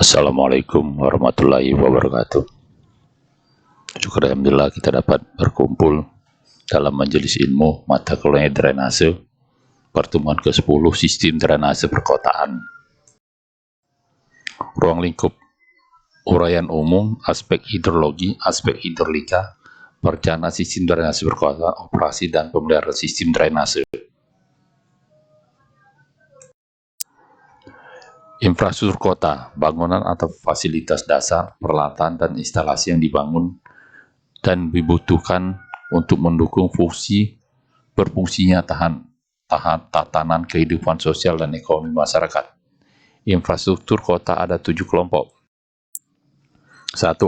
Assalamualaikum warahmatullahi wabarakatuh. Syukur alhamdulillah kita dapat berkumpul dalam majelis ilmu mata kuliah drainase pertemuan ke-10 sistem drainase perkotaan. Ruang lingkup uraian umum, aspek hidrologi, aspek hidrolika, perencanaan sistem drainase perkotaan, operasi dan pemeliharaan sistem drainase. Infrastruktur kota, bangunan atau fasilitas dasar, peralatan, dan instalasi yang dibangun dan dibutuhkan untuk mendukung berfungsinya tatanan kehidupan sosial dan ekonomi masyarakat. Infrastruktur kota ada 7 kelompok. 1.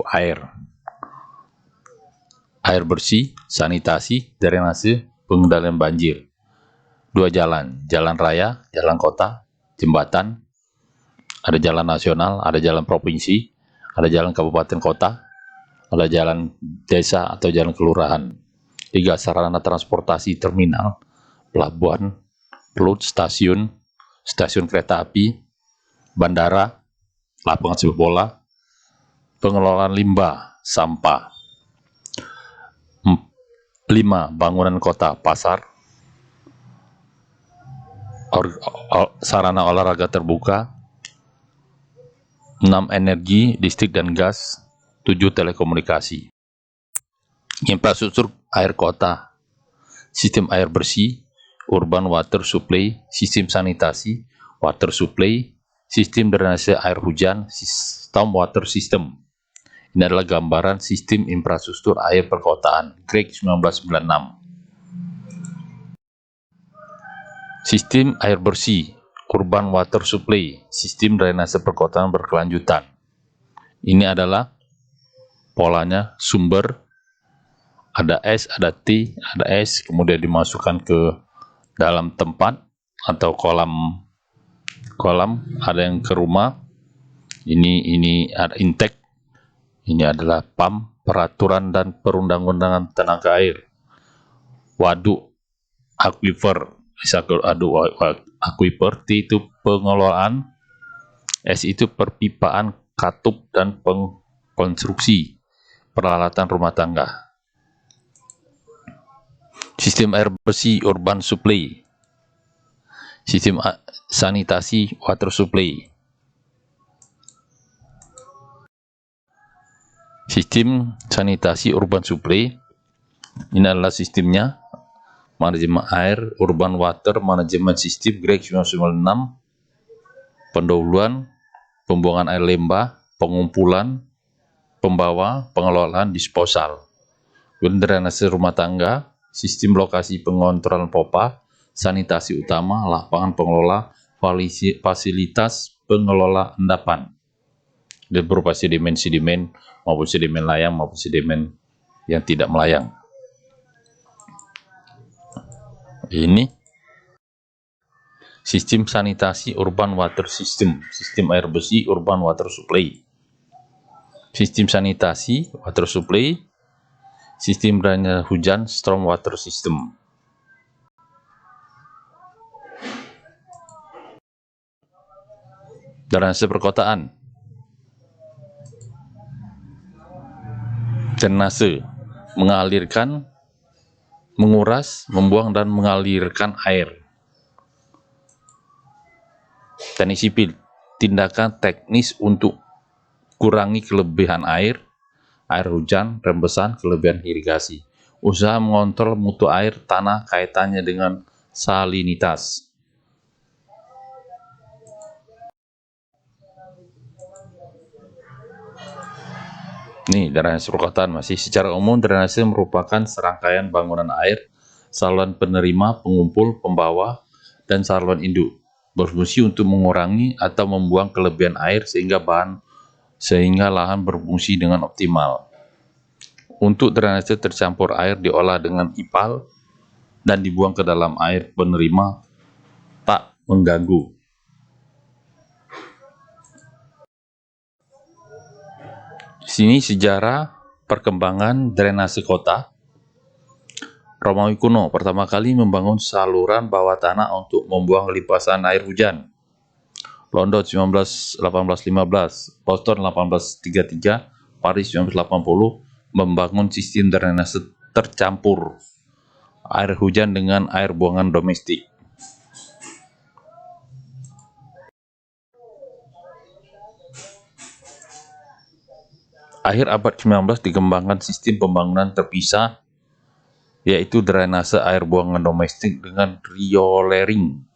Air bersih, sanitasi, drainase, pengendalian banjir. 2. Jalan raya, jalan kota, jembatan. Ada jalan nasional, ada jalan provinsi, ada jalan kabupaten kota, ada jalan desa atau jalan kelurahan. 3. Sarana transportasi, terminal, pelabuhan, plut, stasiun kereta api, bandara, lapangan sepak bola, pengelolaan limbah, sampah. 5. Bangunan kota, pasar, sarana olahraga terbuka. 6. Energi, listrik dan gas. 7. Telekomunikasi. Infrastruktur air kota, sistem air bersih, urban water supply, sistem sanitasi, water supply, sistem drainase air hujan, storm water system. Ini adalah gambaran sistem infrastruktur air perkotaan, Greg 1996. Sistem air bersih, urban water supply, sistem drainase perkotaan berkelanjutan. Ini adalah polanya sumber, ada S, ada T, ada S, kemudian dimasukkan ke dalam tempat atau kolam, ada yang ke rumah. Ini ada intake, ini adalah PAM, peraturan dan perundang-undangan tenaga air. Waduk, aquifer, aquifer, T itu pengelolaan, S itu perpipaan, katup dan pengkonstruksi peralatan rumah tangga. Sistem air bersih urban supply, sistem sanitasi water supply. Sistem sanitasi urban supply ini adalah sistemnya: manajemen air, urban water, manajemen sistem, Greg 1996, pendahuluan, pembuangan air limbah, pengumpulan, pembawa, pengelolaan, disposal. Drainase rumah tangga, sistem lokasi pengontrolan pompa, sanitasi utama, lapangan pengelola, fasilitas pengelola endapan. Dan berupa sedimen maupun sedimen layang maupun sedimen yang tidak melayang. Ini sistem sanitasi urban water system, sistem air bersih urban water supply. Sistem sanitasi water supply, sistem drainase hujan storm water system. Drainase perkotaan. Drainase mengalirkan, menguras, membuang dan mengalirkan air. Teknik sipil, tindakan teknis untuk kurangi kelebihan air hujan, rembesan, kelebihan irigasi. Usaha mengontrol mutu air tanah kaitannya dengan salinitas. Ini drainase perkotaan masih. Secara umum, drainase merupakan serangkaian bangunan air, saluran penerima, pengumpul, pembawa, dan saluran induk, berfungsi untuk mengurangi atau membuang kelebihan air sehingga lahan berfungsi dengan optimal. Untuk drainase tercampur air diolah dengan IPAL dan dibuang ke dalam air penerima tak mengganggu. Sini sejarah perkembangan drainase kota. Romawi kuno pertama kali membangun saluran bawah tanah untuk membuang limpasan air hujan. London 1815, Boston 1833, Paris 1980 membangun sistem drainase tercampur air hujan dengan air buangan domestik. Akhir abad 19 dikembangkan sistem pembangunan terpisah, yaitu drainase air buangan domestik dengan riolering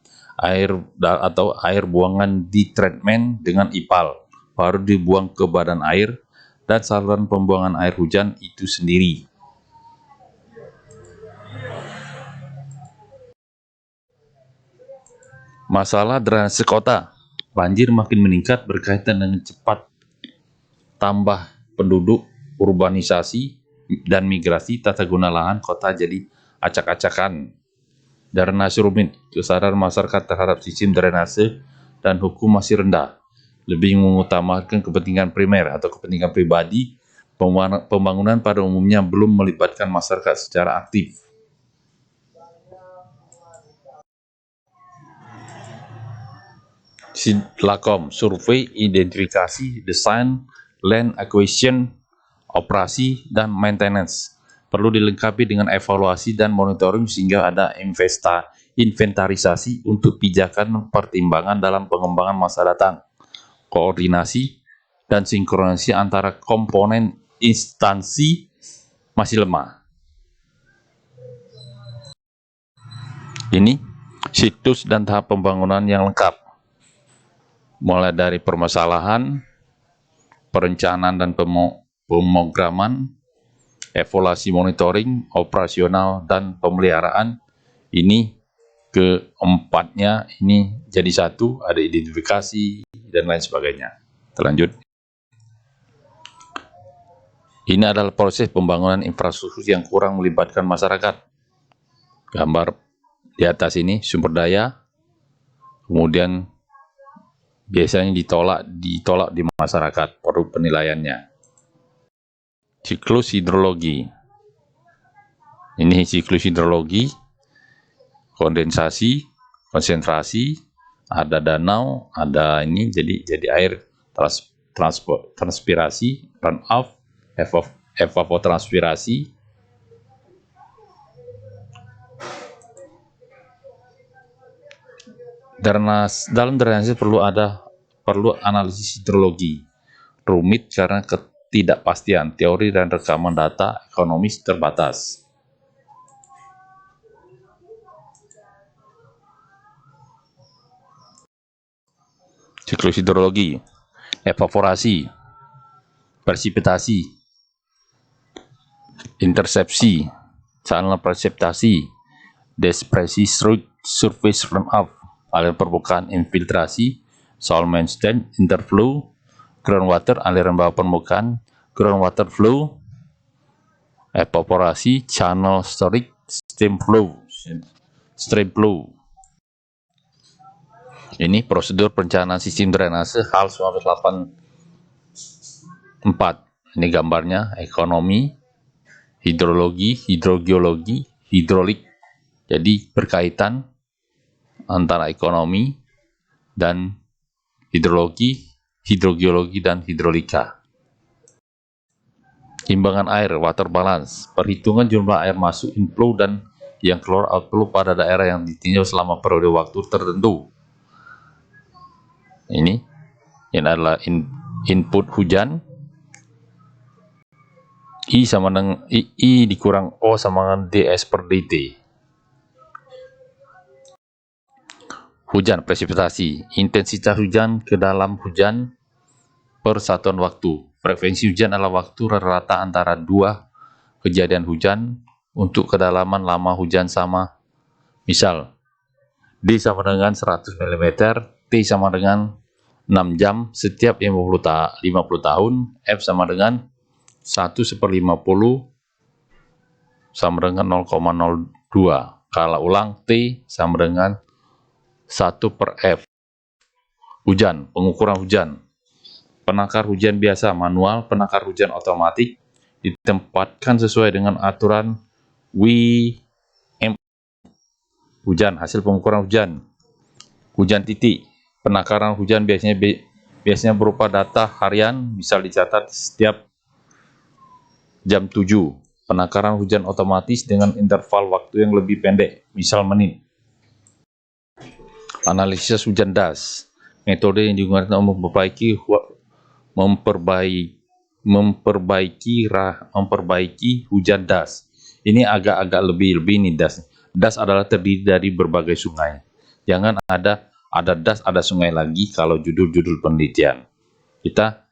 atau air buangan di treatment dengan IPAL, baru dibuang ke badan air dan saluran pembuangan air hujan itu sendiri. Masalah drainase kota. Banjir makin meningkat berkaitan dengan cepat tambah penduduk, urbanisasi, dan migrasi. Tata guna lahan kota jadi acak-acakan. Drainase rumit, kesadaran masyarakat terhadap sistem drainase dan hukum masih rendah. Lebih mengutamakan kepentingan primer atau kepentingan pribadi. Pembangunan pada umumnya belum melibatkan masyarakat secara aktif. Lakom, survei, identifikasi, desain, land acquisition, operasi, dan maintenance. Perlu dilengkapi dengan evaluasi dan monitoring sehingga ada inventarisasi untuk pijakan pertimbangan dalam pengembangan masa datang. Koordinasi dan sinkronisasi antara komponen instansi masih lemah. Ini situs dan tahap pembangunan yang lengkap, mulai dari permasalahan, perencanaan dan pemrograman, evaluasi monitoring, operasional, dan pemeliharaan. Ini keempatnya ini jadi satu, ada identifikasi dan lain sebagainya. Terlanjut. Ini adalah proses pembangunan infrastruktur yang kurang melibatkan masyarakat. Gambar di atas ini sumber daya, kemudian biasanya ditolak di masyarakat, perlu penilaiannya. Siklus hidrologi. Ini siklus hidrologi, kondensasi, konsentrasi, ada danau, ada ini, jadi air transpirasi, run off, evapotranspirasi. Dalam drainase perlu analisis hidrologi. Rumit karena ketidakpastian teori dan rekaman data ekonomis terbatas. Siklus hidrologi, evaporasi, presipitasi, intersepsi, channel presipitasi, dispersi surface runoff, aliran permukaan infiltrasi, soil mainstem, interflow, groundwater, aliran bawah permukaan, groundwater flow, evaporasi, channel storage, stream flow. Ini prosedur perencanaan sistem drainase HAL 1984. Ini gambarnya, ekonomi, hidrologi, hidrogeologi, hidrolik. Jadi berkaitan antara ekonomi dan hidrologi, hidrogeologi, dan hidrolika. Imbangan air, water balance, perhitungan jumlah air masuk inflow dan yang keluar outflow pada daerah yang ditinjau selama periode waktu tertentu. Ini adalah input hujan, I sama dengan I dikurang O sama dengan DS per DT. Hujan, presipitasi, intensitas hujan ke dalam hujan per satuan waktu. Frekuensi hujan adalah waktu rata-rata antara dua kejadian hujan untuk kedalaman lama hujan sama. Misal, D sama dengan 100 mm, T sama dengan 6 jam setiap 50 tahun, F sama dengan 1/50 sama dengan 0,02. Kalau ulang, T sama dengan 1/F. Hujan, pengukuran hujan. Penakar hujan biasa manual, penakar hujan otomatis ditempatkan sesuai dengan aturan WM. Hujan, hasil pengukuran hujan. Hujan titik, Penakaran hujan biasanya berupa data harian, misal dicatat setiap jam 7. Penakaran hujan otomatis dengan interval waktu yang lebih pendek, misal menit. Analisis hujan das, metode yang digunakan untuk memperbaiki hujan das. Ini agak-agak lebih nih das. Das adalah terdiri dari berbagai sungai. Jangan ada das, ada sungai lagi kalau judul-judul penelitian. Kita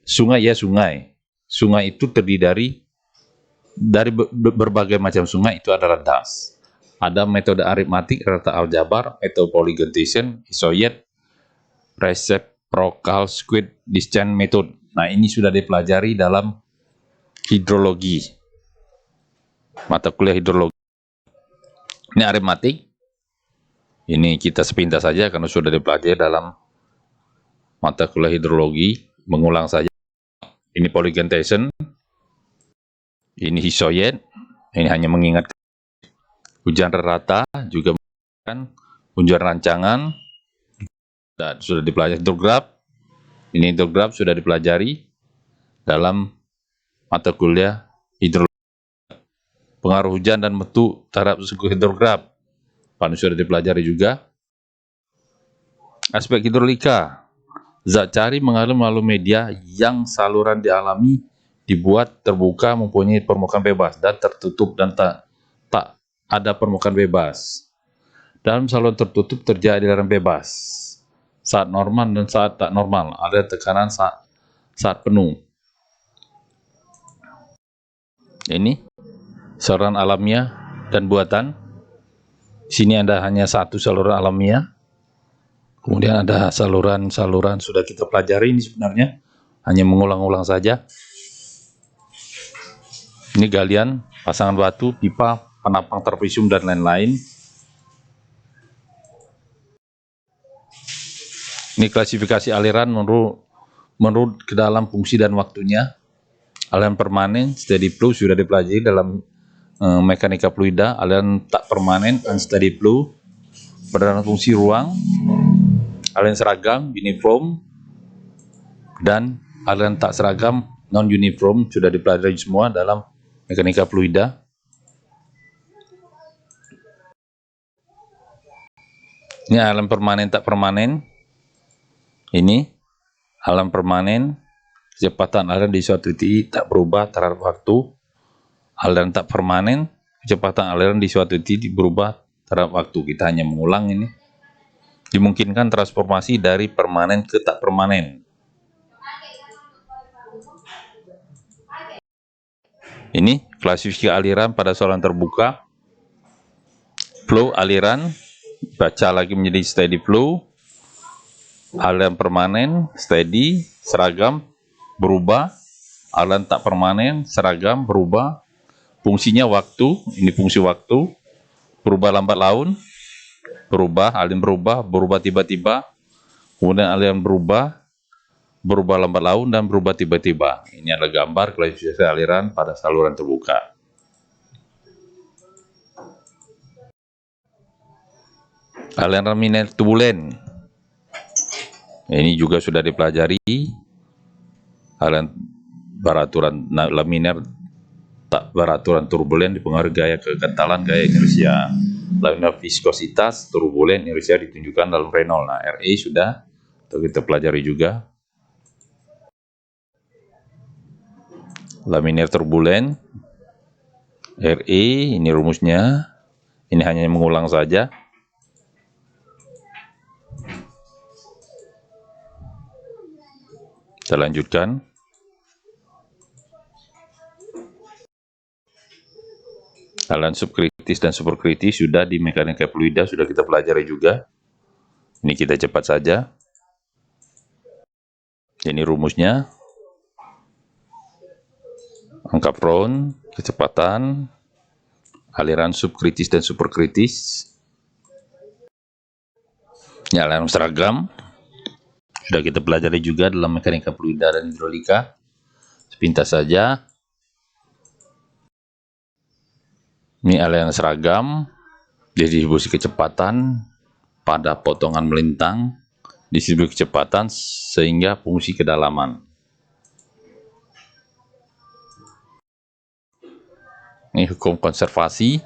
sungai ya sungai. Sungai itu terdiri dari berbagai macam sungai, itu adalah das. Ada metode aritmatik, rata aljabar, metode polygonization, isoid, reciprocal squid descent method. Nah, ini sudah dipelajari dalam hidrologi, mata kuliah hidrologi. Ini aritmatik. Ini kita sepintas saja karena sudah dipelajari dalam mata kuliah hidrologi, mengulang saja. Ini polygonization, ini isoid, ini hanya mengingat hujan rata, juga hujan rancangan, dan sudah dipelajari hidrograf. Ini hidrograf sudah dipelajari dalam mata kuliah hidrologi. Pengaruh hujan dan mutu terhadap suhu hidrograf, sudah dipelajari juga. Aspek hidrolika, zat cair mengalir melalui media yang saluran dialami dibuat terbuka, mempunyai permukaan bebas dan tertutup, dan tak ada permukaan bebas. Dalam saluran tertutup terjadi aliran bebas saat normal dan saat tak normal, ada tekanan saat penuh. Ini saluran alamiah dan buatan. Sini ada hanya satu saluran alamiah. Kemudian ada saluran-saluran sudah kita pelajari, ini sebenarnya hanya mengulang-ulang saja. Ini galian, pasangan batu, pipa, penapang trapesium, dan lain-lain. Ini klasifikasi aliran menurut ke dalam fungsi dan waktunya. Aliran permanen, steady flow, sudah dipelajari dalam mekanika fluida. Aliran tak permanen, unsteady flow, berdasarkan fungsi ruang. Aliran seragam, uniform, dan aliran tak seragam, non-uniform, sudah dipelajari semua dalam mekanika fluida. Ini aliran permanen tak permanen. Ini aliran permanen, kecepatan aliran di suatu titik tak berubah terhadap waktu. Aliran tak permanen, kecepatan aliran di suatu titik berubah terhadap waktu. Kita hanya mengulang ini. Dimungkinkan transformasi dari permanen ke tak permanen. Ini klasifikasi aliran pada saluran terbuka. Flow aliran, baca lagi menjadi steady flow. Aliran permanen, steady, seragam, berubah. Aliran tak permanen, seragam, berubah. Fungsinya waktu, ini fungsi waktu. Berubah lambat laun, aliran berubah tiba-tiba. Kemudian aliran berubah lambat laun, dan berubah tiba-tiba. Ini adalah gambar klasifikasi aliran pada saluran terbuka. Aliran laminar turbulen. Ini juga sudah dipelajari. Aliran beraturan laminar tak beraturan turbulen dipengaruhi gaya kekentalan, gaya inersia. Laminar viskositas, turbulen, inersia ditunjukkan dalam Reynolds. Nah, RE sudah kita pelajari juga. Laminar turbulen, RE, ini rumusnya. Ini hanya mengulang saja. Kita lanjutkan. Aliran subkritis dan superkritis sudah di mekanika fluida, sudah kita pelajari juga. Ini kita cepat saja. Ini rumusnya. Angka Brown, kecepatan, aliran subkritis dan superkritis. Ini aliran seragam. Sudah kita pelajari juga dalam mekanika fluida dan hidrolika. Sepintas saja. Ini aliran seragam, distribusi kecepatan pada potongan melintang distribusi kecepatan, sehingga fungsi kedalaman. Ini hukum konservasi.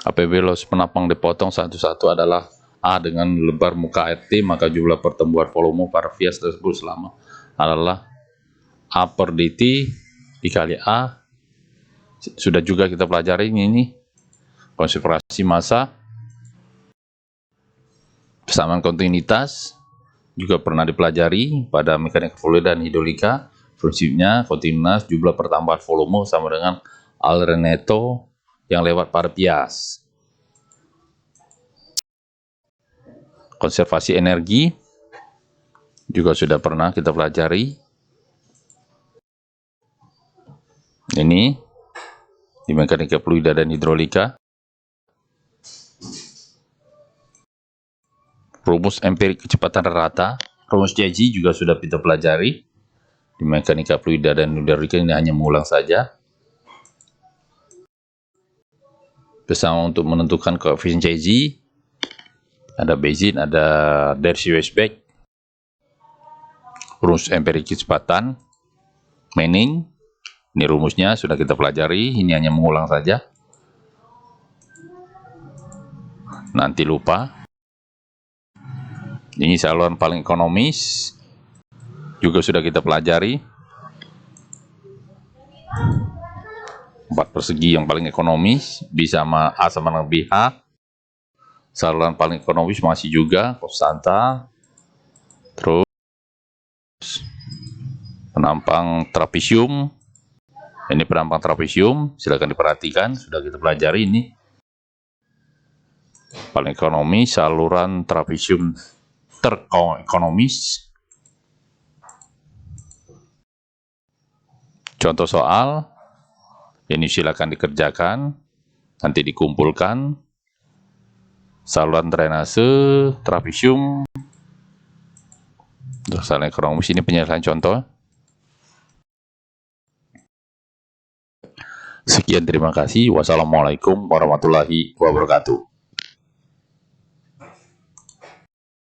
Apabila penapang dipotong satu-satu adalah A dengan lebar muka air T, maka jumlah pertumbuhan volume pada Vias tersebut selama adalah A per dt dikali A. Sudah juga kita pelajari ini konservasi massa. Persamaan kontinuitas juga pernah dipelajari pada mekanika fluid dan hidrolika. Prinsipnya kontinuitas jumlah pertambahan volume sama dengan aliran neto yang lewat pada bias. Konservasi energi juga sudah pernah kita pelajari. Ini di mekanika fluida dan hidrolika. Rumus empirik kecepatan rata, rumus JG juga sudah kita pelajari. Di mekanika fluida dan hidrolika ini hanya mengulang saja. Bersama untuk menentukan koefisien JG, ada Bézin, ada Dershowitz-Beck. Rumus empirik kecepatan, Manning. Ini rumusnya sudah kita pelajari, ini hanya mengulang saja. Nanti lupa. Ini saluran paling ekonomis, juga sudah kita pelajari. 4 persegi yang paling ekonomis, B sama A sama dengan BH. Saluran paling ekonomis masih juga konstanta. Terus penampang trapesium. Ini penampang trapesium, silakan diperhatikan, sudah kita pelajari ini. Paling ekonomis, saluran trapesium terekonomis. Contoh soal, ini silakan dikerjakan, nanti dikumpulkan. Saluran drainase, trapesium, saluran ekonomis, ini penyelesaian contoh. Sekian, terima kasih. Wassalamualaikum warahmatullahi wabarakatuh.